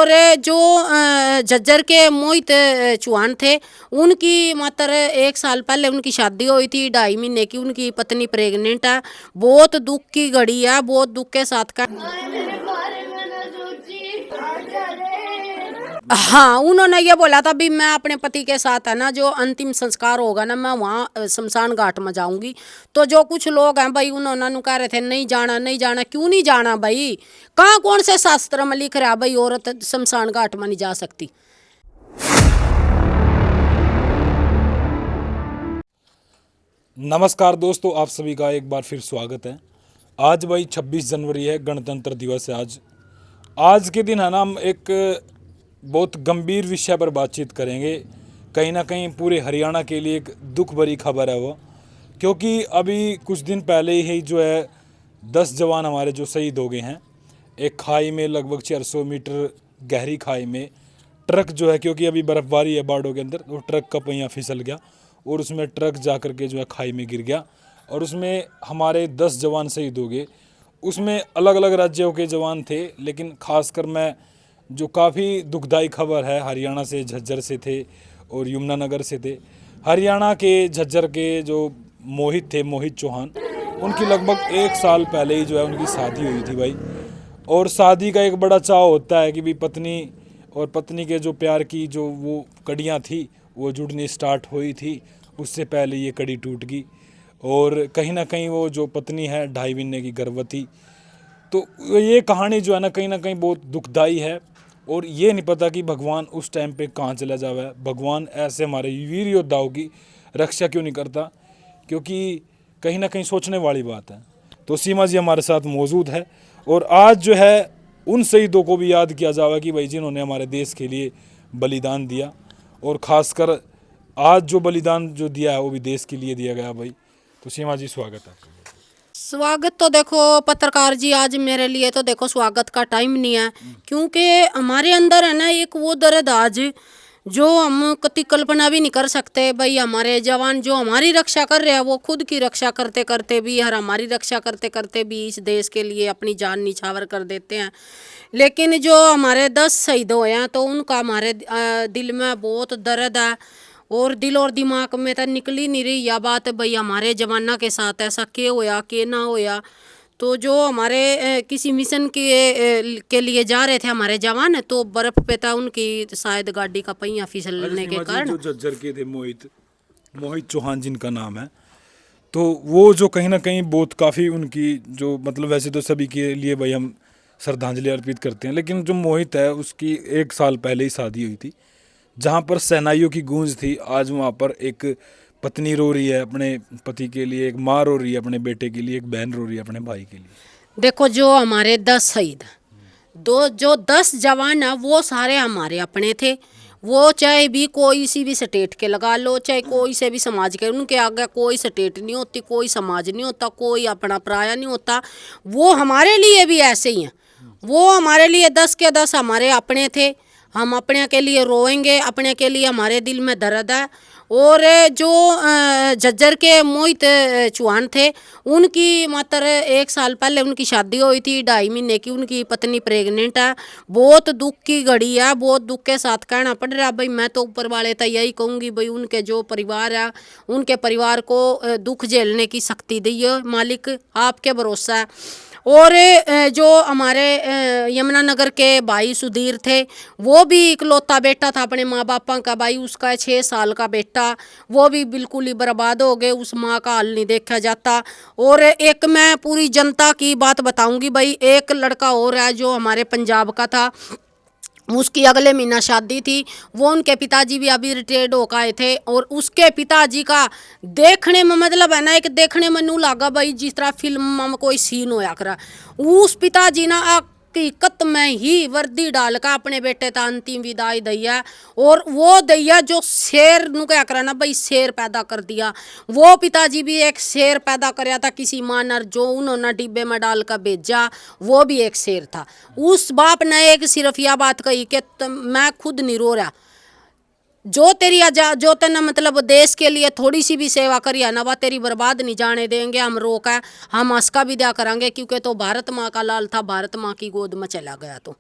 और जो झज्जर के मोहित चौहान थे, उनकी मात्र 1 साल पहले उनकी शादी हुई थी, 2.5 महीने की उनकी पत्नी प्रेग्नेंट है। बहुत दुख की घड़ी है, बहुत दुख के साथ का। हाँ, उन्होंने ये बोला था भी मैं अपने पति के साथ है ना, जो अंतिम संस्कार होगा ना, मैं वहाँ शमशान घाट में जाऊंगी। तो जो कुछ लोग हैं भाई, उन्होंने कह रहे थे नहीं जाना नहीं जाना। क्यों नहीं जाना भाई? कहाँ कौन से शास्त्र में लिख रहा है भाई औरत शमशान घाट में नहीं जा सकती? नमस्कार दोस्तों, आप सभी का एक बार फिर स्वागत है। आज भाई 26 जनवरी है, गणतंत्र दिवस है। आज के दिन है ना, हम एक बहुत गंभीर विषय पर बातचीत करेंगे। कहीं ना कहीं पूरे हरियाणा के लिए एक दुख भरी खबर है वो, क्योंकि अभी कुछ दिन पहले ही जो है 10 जवान हमारे जो शहीद हो गए हैं। एक खाई में, लगभग 400 मीटर गहरी खाई में ट्रक जो है, क्योंकि अभी बर्फबारी है बाड़ों के अंदर, तो ट्रक का पहिया फिसल गया और उसमें ट्रक जा कर के जो है खाई में गिर गया और उसमें हमारे 10 जवान शहीद हो गए। उसमें अलग अलग राज्यों के जवान थे, लेकिन खासकर मैं जो काफ़ी दुखदाई खबर है, हरियाणा से, झज्जर से थे और यमुनानगर से थे। हरियाणा के झज्जर के जो मोहित थे, मोहित चौहान, उनकी लगभग 1 साल पहले ही जो है उनकी शादी हुई थी भाई। और शादी का एक बड़ा चाव होता है कि भी पत्नी और पत्नी के जो प्यार की जो वो कड़ियाँ थी वो जुड़नी स्टार्ट हुई थी, उससे पहले ये कड़ी टूट गई। और कहीं ना कहीं वो जो पत्नी है 2.5 महीने की गर्भवती। तो ये कहानी जो है ना कहीं बहुत दुखदाई है। और ये नहीं पता कि भगवान उस टाइम पे कहाँ चला जावा है। भगवान ऐसे हमारे वीर योद्धाओं की रक्षा क्यों नहीं करता? क्योंकि कहीं ना कहीं सोचने वाली बात है। तो सीमा जी हमारे साथ मौजूद है और आज जो है उन शहीदों को भी याद किया जावा कि भाई जिन्होंने हमारे देश के लिए बलिदान दिया। और ख़ासकर आज जो बलिदान जो दिया है वो भी देश के लिए दिया गया भाई। तो सीमा जी स्वागत है। स्वागत तो देखो पत्रकार जी, आज मेरे लिए तो देखो स्वागत का टाइम नहीं है, क्योंकि हमारे अंदर है ना एक वो दर्द आज जो हम कति कल्पना भी नहीं कर सकते भाई। हमारे जवान जो हमारी रक्षा कर रहे हैं, वो खुद की रक्षा करते करते भी और हमारी रक्षा करते करते भी इस देश के लिए अपनी जान निछावर कर देते हैं। लेकिन जो हमारे 10 शहीद हुए हैं, तो उनका हमारे दिल में बहुत दर्द है और दिल और दिमाग में तो निकल ही नहीं रही यह बात भाई, हमारे जवाना के साथ ऐसा के होया के ना होया। तो जो हमारे किसी मिशन के लिए जा रहे थे हमारे जवान, तो बर्फ पे था उनकी शायद गाड़ी का पहिया फिसलने के कारण। जो झज्जर के थे मोहित मोहित चौहान जिनका नाम है, तो वो जो कहीं ना कहीं बहुत काफ़ी उनकी जो मतलब, वैसे तो सभी के लिए भाई हम श्रद्धांजलि अर्पित करते हैं, लेकिन जो मोहित है उसकी 1 साल पहले ही शादी हुई थी। जहाँ पर सेनाइयों की गूंज थी, आज वहाँ पर एक पत्नी रो रही है अपने पति के लिए, एक माँ रो रही है अपने बेटे के लिए, एक बहन रो रही है अपने भाई के लिए। देखो जो हमारे 10 शहीद, दो जो 10 जवान है, वो सारे हमारे अपने थे। वो चाहे भी कोई सी भी स्टेट के लगा लो, चाहे कोई से भी समाज के, उनके आगे कोई स्टेट नहीं होती, कोई समाज नहीं होता, कोई अपना पराया नहीं होता। वो हमारे लिए भी ऐसे ही हैं। वो हमारे लिए 10 के 10 हमारे अपने थे। हम अपने के लिए रोएंगे, अपने के लिए हमारे दिल में दर्द है। और जो झज्जर के मोहित चौहान थे, उनकी मात्र 1 साल पहले उनकी शादी हुई थी, 2.5 महीने की उनकी पत्नी प्रेग्नेंट है। बहुत दुख की घड़ी है, बहुत दुख के साथ कहना पड़ रहा है भाई। मैं तो ऊपर वाले तो यही कहूँगी भाई, उनके जो परिवार है, उनके परिवार को दुख झेलने की शक्ति दी है मालिक, आपके भरोसा है। और जो हमारे यमुनानगर के भाई सुधीर थे, वो भी इकलौता बेटा था अपने माँ बापा का भाई, उसका 6 साल का बेटा, वो भी बिल्कुल ही बर्बाद हो गए। उस माँ का हाल नहीं देखा जाता। और एक मैं पूरी जनता की बात बताऊंगी भाई, एक लड़का और है जो हमारे पंजाब का था, उसकी अगले महीना शादी थी। वो उनके पिताजी भी अभी रिटायर्ड होकर आए थे, और उसके पिताजी का देखने में मतलब है ना, एक देखने में नू लागा भाई जिस तरह फिल्म में कोई सीन होया करा। उस पिताजी ना हकीकत में ही वर्दी डालकर अपने बेटे का अंतिम विदाई दैया। और वो दैया जो शेर नु क्या करा ना भाई, शेर पैदा कर दिया। वो पिताजी भी एक शेर पैदा कराया था किसी माँ ने, जो उन्होंने डिब्बे में डालकर भेजा, वो भी एक शेर था। उस बाप ने एक सिर्फ यह बात कही कि मैं खुद नहीं रो रहा, जो तेरी जो तेना मतलब देश के लिए थोड़ी सी भी सेवा करी है ना, वह तेरी बर्बाद नहीं जाने देंगे। हम रोका है, हम हंसका भी दिया करेंगे, क्योंकि तो भारत माँ का लाल था, भारत माँ की गोद में चला गया। तो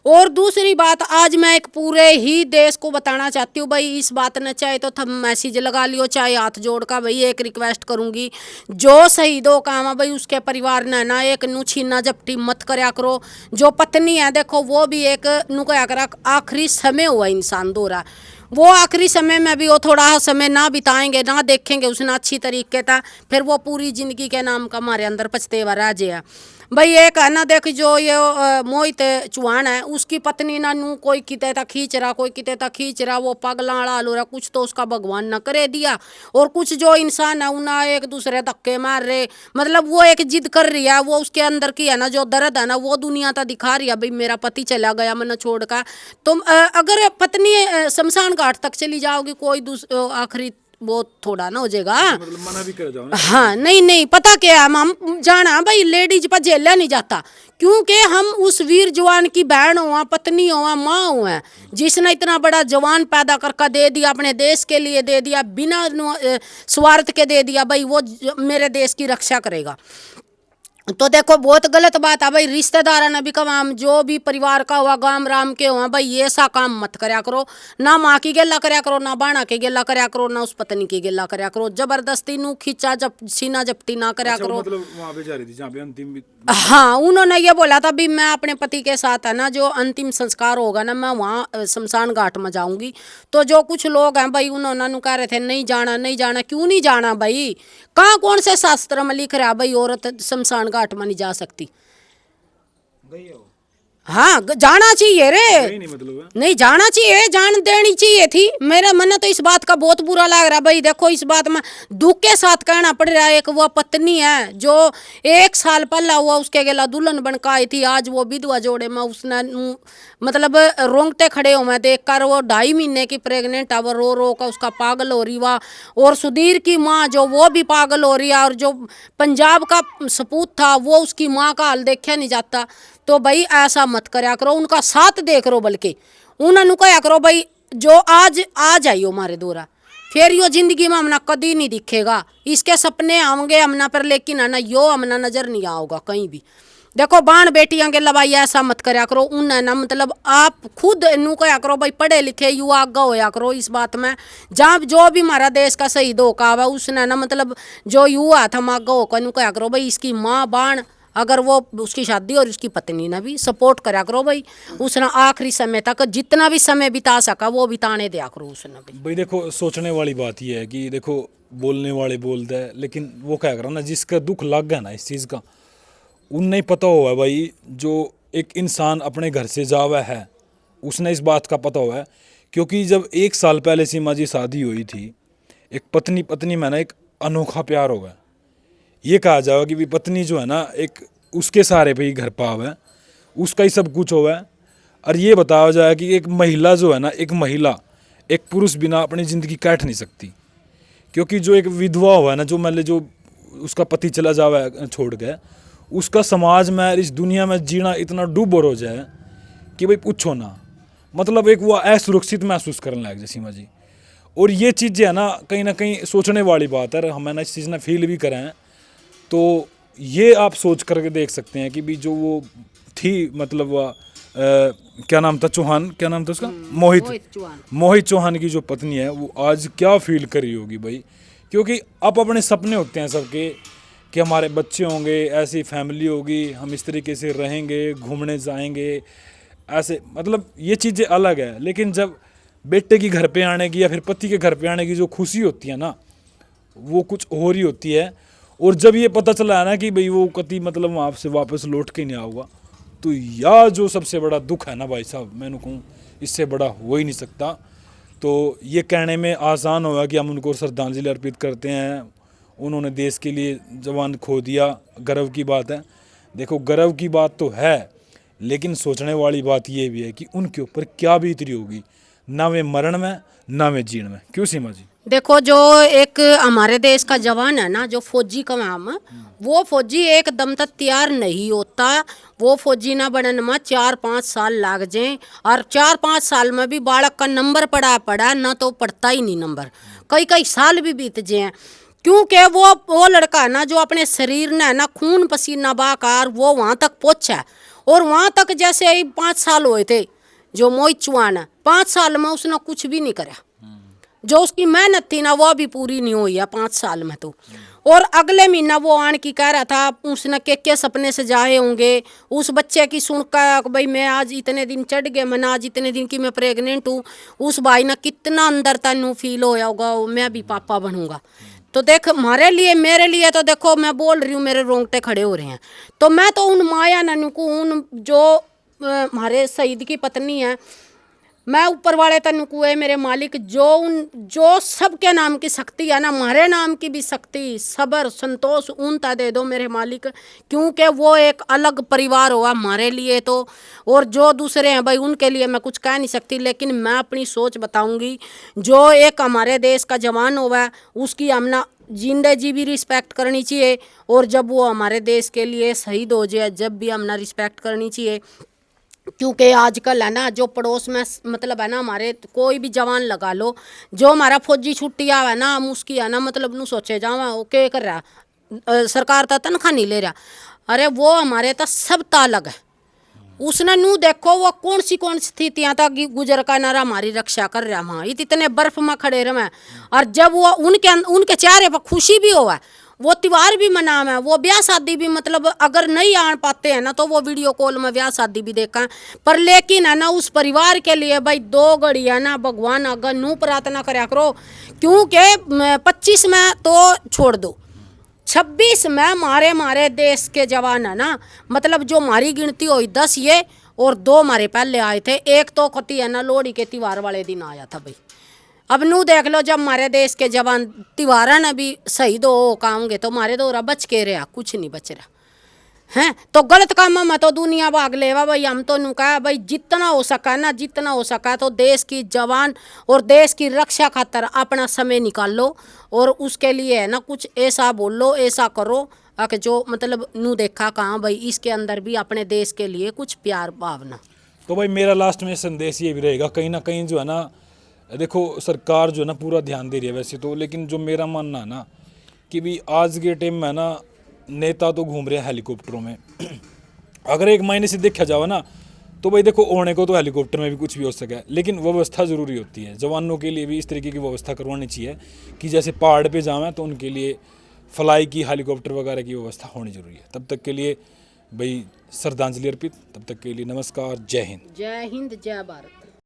और दूसरी बात, आज मैं एक पूरे ही देश को बताना चाहती हूँ भाई, इस बात ने चाहे तो थम मैसेज लगा लियो, चाहे हाथ जोड़ का भाई एक रिक्वेस्ट करूंगी, जो शहीदों का है भाई उसके परिवार ने ना एक नु छीना झपटी मत करया करो। जो पत्नी है देखो, वो भी एक नु क्या करा, आखिरी समय हुआ इंसान दो रहा, वो आखिरी समय में भी वो थोड़ा समय ना बिताएंगे, ना देखेंगे उसने अच्छी तरीके था, फिर वो पूरी जिंदगी के नाम का हमारे अंदर पछतेवा रह जाए भाई। एक है ना, देख जो ये मोहित चौहान है, उसकी पत्नी ना नू कोई किते तक खींच रहा, कोई किते तक खींच रहा, वो पगला हो रहा, कुछ तो उसका भगवान न करे दिया, और कुछ जो इंसान है उन्हें एक दूसरे धक्के मार रहे, मतलब वो एक जिद कर रही है, वो उसके अंदर की है ना जो दर्द है ना, वो दुनिया तक दिखा रही है भाई मेरा पति चला गया मैंने छोड़ कर। तुम अगर पत्नी शमशान घाट तक चली जाओगी, कोई आखिरी वो थोड़ा ना हो जाएगा। मतलब मना भी कर जाओ ना। हाँ नहीं नहीं, पता क्या है, हम जाना भाई लेडीज पर झेला नहीं जाता, क्योंकि हम उस वीर जवान की बहन हो, पत्नी हो, माँ हो, जिसने इतना बड़ा जवान पैदा करके दे दिया, अपने देश के लिए दे दिया, बिना स्वार्थ के दे दिया भाई, वो मेरे देश की रक्षा करेगा। तो देखो बहुत गलत बात है भाई, रिश्तेदार ने भी कहा, हम जो भी परिवार का हुआ, गांव राम के हुआ भाई, ये ऐसा काम मत करया करो, ना माँ की गेला करया करो, ना बाणा की गेला करया करो, ना उस पत्नी की गेला करया करो, जबरदस्ती नू खींचा जब सीना जपटी ना करया करो। मतलब वहाँ पे जा रही थी जहाँ पे अंतिम हाँ, उन्होंने ये बोला था भी मैं अपने पति के साथ है ना, जो अंतिम संस्कार होगा ना, मैं वहाँ शमशान घाट में जाऊंगी। तो जो कुछ लोग हैं भाई, उन्होंने कह रहे थे नहीं जाना नहीं जाना, क्यों नहीं जाना भाई, कहाँ कौन से शास्त्र में लिख रहा भाई औरत शमशान घाट में नहीं जा सकती। गई है वो। हाँ जाना चाहिए रे, नहीं मतलब नहीं जाना चाहिए, जान देनी चाहिए थी। मेरा मन तो इस बात का बहुत बुरा लग रहा भाई, देखो इस बात में दुख के साथ कहना पड़ रहा है। एक वो पत्नी है जो 1 साल पहला हुआ उसके गेला दुल्हन बन के आई थी, आज वो विधवा जोड़े में उसने मतलब रोंगटे खड़े हो मैं देख कर, वो 2.5 महीने की प्रेग्नेंट है, वो रो रो का उसका पागल हो रही हुआ, और सुधीर की माँ जो वो भी पागल हो रही है, और जो पंजाब का सपूत था वो उसकी माँ का हाल देखा नहीं जाता। तो भाई ऐसा मत करया करो, उनका साथ देख रो, बल्कि उन्होंने कहा करो भाई जो आज आ जाइयो हमारे दोरा, फिर यो जिंदगी में हमना कभी नहीं दिखेगा, इसके सपने आएंगे हमना पर, लेकिन है ना यो हमना नजर नहीं आओगा कहीं भी। देखो बाण बेटियां के लवाई ऐसा मत करया करो, उन है ना मतलब आप खुद नू कया करो भाई, पढ़े लिखे युवा आगा होया करो इस बात में। जहाँ जो भी हमारा देश का शहीद होका हुआ उसने ना मतलब जो युवा था आगा होकर नू कया करो भाई, इसकी माँ बाण अगर वो उसकी शादी और उसकी पत्नी ने भी सपोर्ट करा करो भाई, उसने आखिरी समय तक जितना भी समय बिता सका वो बिताने दिया करो उसने भाई। देखो सोचने वाली बात यह है कि देखो बोलने वाले बोलते हैं, लेकिन वो क्या करा ना, जिसका दुख लग गया ना इस चीज़ का, उन नहीं पता हुआ भाई, जो एक इंसान अपने घर से जावा है उसने इस बात का पता हुआ है। क्योंकि जब 1 साल पहले सीमा जी शादी हुई थी, एक पत्नी पत्नी में ना एक अनोखा प्यार हो गया। ये कहा जाएगा कि भी पत्नी जो है ना एक उसके सहारे पे ही घर पाव है, उसका ही सब कुछ हुआ है। और ये बताया जाए कि एक महिला जो है ना, एक महिला एक पुरुष बिना अपनी ज़िंदगी काट नहीं सकती। क्योंकि जो एक विधवा हुआ है ना, जो मान ले जो उसका पति चला जावा है छोड़ के, उसका समाज में इस दुनिया में जीना इतना डूबोर हो जाए कि भाई पूछो ना, मतलब एक वो असुरक्षित महसूस करने लग जाए सीमा जी। और ये चीज़ है ना कहीं सोचने वाली बात है, हमें ना इस चीज़ ने फील भी करें। तो ये आप सोच करके देख सकते हैं कि भी जो वो थी मतलब क्या नाम था, चौहान, क्या नाम था उसका, मोहित चौहान की जो पत्नी है, वो आज क्या फील कर रही होगी भाई। क्योंकि आप अपने सपने होते हैं सबके कि हमारे बच्चे होंगे, ऐसी फैमिली होगी, हम इस तरीके से रहेंगे, घूमने जाएंगे, ऐसे मतलब ये चीज़ें अलग है। लेकिन जब बेटे की घर पे आने की या फिर पति के घर पे आने की जो खुशी होती है ना, वो कुछ और ही होती है। और जब ये पता चला है ना कि भाई वो कति मतलब वहाँ से वापस लौट के नहीं आऊँगा, तो यह जो सबसे बड़ा दुख है ना भाई साहब, मैंने कहूँ इससे बड़ा हो ही नहीं सकता। तो ये कहने में आसान होगा कि हम उनको श्रद्धांजलि अर्पित करते हैं, उन्होंने देश के लिए जवान खो दिया, गर्व की बात है। देखो गर्व की बात तो है, लेकिन सोचने वाली बात ये भी है कि उनके ऊपर क्या बीत रही होगी ना वे मरण में ना वे जीण में। क्यों सीमा जी? देखो, जो एक हमारे देश का जवान है ना, जो फौजी का नाम, वो फौजी एकदम तक तैयार नहीं होता। वो फौजी ना बनने में 4-5 साल लाग जाए, और 4-5 साल में भी बालक का नंबर पड़ा ना, तो पड़ता ही नहीं नंबर, कई कई साल भी बीत जाए। क्योंकि वो लड़का ना, जो अपने शरीर ने ना खून पसीना बहाकर वो वहाँ तक पहुँचा, और वहाँ तक जैसे ही 5 साल हुए थे, जो मोहित चौहान है, 5 साल में उसने कुछ भी नहीं करा। जो उसकी मेहनत थी ना, वो भी पूरी नहीं हुई है 5 साल में तो। और अगले महीना वो आन की कह रहा था, उसने के सपने से जाए होंगे, उस बच्चे की सुनकर, भाई मैं आज इतने दिन चढ़ गया, मैंने आज इतने दिन की मैं प्रेग्नेंट हूँ, उस भाई ने कितना अंदर तनु फील होया होगा, मैं भी पापा बनूंगा। तो देख, हमारे लिए, मेरे लिए तो देखो, मैं बोल रही हूँ, मेरे रोंगटे खड़े हो रहे हैं। तो मैं तो उन माया नानू को, उन जो हमारे शहीद की पत्नी है, मैं ऊपर वाले तनु को है मेरे मालिक, जो सबके नाम की शक्ति है ना, हमारे नाम की भी शक्ति, सबर, संतोष ऊनता दे दो मेरे मालिक। क्योंकि वो एक अलग परिवार हुआ हमारे लिए तो, और जो दूसरे हैं भाई, उनके लिए मैं कुछ कह नहीं सकती, लेकिन मैं अपनी सोच बताऊंगी। जो एक हमारे देश का जवान हुआ, उसकी हमने जिंदे जी भी रिस्पेक्ट करनी चाहिए, और जब वो हमारे देश के लिए शहीद हो जाए, जब भी हमने रिस्पेक्ट करनी चाहिए। क्योंकि आजकल है ना, जो पड़ोस में मतलब है ना, हमारे कोई भी जवान लगा लो, जो हमारा फौजी छुट्टी आवे ना, हम उसकी है ना मतलब नू सोचे जावा वो क्या कर रहा, सरकार तो तनख्वाह नहीं ले रहा, अरे वो हमारे तो सब अलग है। उसने नू देखो वो कौन सी स्थितियाँ तक गुजर का नारा हमारी रक्षा कर रहा, वहाँ इतने बर्फ में खड़े रहे, और जब वो उनके चेहरे पर खुशी भी हुआ, वो त्योहार भी मनावे है, वो ब्याह शादी भी, मतलब अगर नहीं आ पाते हैं ना, तो वो वीडियो कॉल में ब्याह शादी भी देखा। पर लेकिन है ना, उस परिवार के लिए भाई 2 घड़ी है ना, भगवान अगर नू प्रार्थना करया करो। क्योंकि 25 में तो छोड़ दो, 26 में मारे देश के जवान है ना, मतलब जो हमारी गिनती हुई 10 ये, और 2 हमारे पहले आए थे। एक तो कति है ना, लोहड़ी के त्योहार वाले दिन आया था भाई। अब नू देख लो, जब हमारे देश के जवान त्योहारा ने भी शहीद हो कामगे, तो हमारे दोरा बच के रहा, कुछ नहीं बच रहा हैं। तो गलत कामों में तो दुनिया भाग लेवा भाई। हम तो नू कहा भाई, जितना हो सका ना, जितना हो सका तो देश की जवान और देश की रक्षा खातर अपना समय निकाल लो, और उसके लिए है ना कुछ ऐसा बोलो, ऐसा करो कि जो मतलब नू देखा कहाँ भाई, इसके अंदर भी अपने देश के लिए कुछ प्यार भावना। तो भाई मेरा लास्ट में संदेश ये भी रहेगा, कहीं ना कहीं जो है ना, देखो सरकार जो है ना पूरा ध्यान दे रही है वैसे तो, लेकिन जो मेरा मानना है ना कि भी आज के टाइम में ना, नेता तो घूम रहे हैं हेलीकॉप्टरों में। अगर एक महीने से देखा जाए ना, तो भाई देखो ओढ़ने को तो हेलीकॉप्टर में भी कुछ भी हो सके, लेकिन व्यवस्था ज़रूरी होती है। जवानों के लिए भी इस तरीके की व्यवस्था करवानी चाहिए कि जैसे पहाड़ पे जावें तो उनके लिए फ्लाई की, हेलीकॉप्टर वगैरह की व्यवस्था होनी जरूरी है। तब तक के लिए भाई श्रद्धांजलि अर्पित, तब तक के लिए नमस्कार, जय हिंद। जय हिंद, जय भारत।